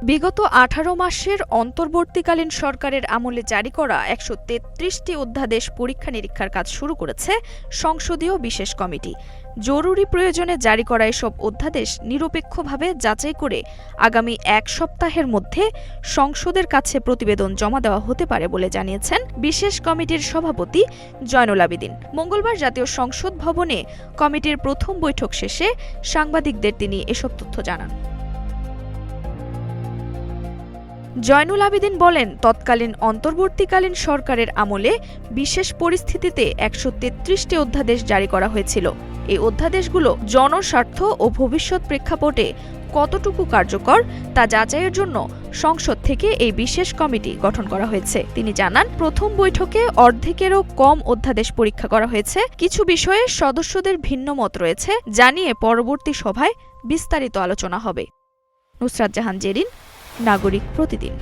বিগত 18 মাসের অন্তর্বর্তীকালীন সরকারের আমলে জারি করা 133টি অধ্যাদেশ পরীক্ষা নিরীক্ষার কাজ শুরু করেছে সংসদীয় বিশেষ কমিটি। জরুরি প্রয়োজনে জারি করা এসব অধ্যাদেশ নিরপেক্ষভাবে যাচাই করে আগামী 1 সপ্তাহের মধ্যে সংসদের কাছে প্রতিবেদন জমা দেওয়া হতে পারে বলে জানিয়েছেন বিশেষ কমিটির সভাপতি জয়নুল আবেদীন। মঙ্গলবার জাতীয় সংসদ ভবনে কমিটির প্রথম বৈঠক শেষে সাংবাদিকদের তিনি এসব তথ্য জানান। জয়নুল আবেদীন বলেন, তৎকালীন অন্তর্বর্তীকালীন সরকারের আমলে বিশেষ পরিস্থিতিতে 133টি অধ্যাদেশ জারি করা হয়েছিল। এই অধ্যাদেশগুলো জনস্বার্থ ও ভবিষ্যৎ প্রেক্ষাপটে কতটুকু কার্যকর তা যাচাইয়ের জন্য সংসদ থেকে এই বিশেষ কমিটি গঠন করা হয়েছে। তিনি জানান, প্রথম বৈঠকে অর্ধেকেরও কম অধ্যাদেশ পরীক্ষা করা হয়েছে। কিছু বিষয়ে সদস্যদের ভিন্ন মত রয়েছে, জানিয়ে পরবর্তী সভায় বিস্তারিত আলোচনা হবে। নুসরাত জাহান জেরিন, নাগরিক প্রতিদিন।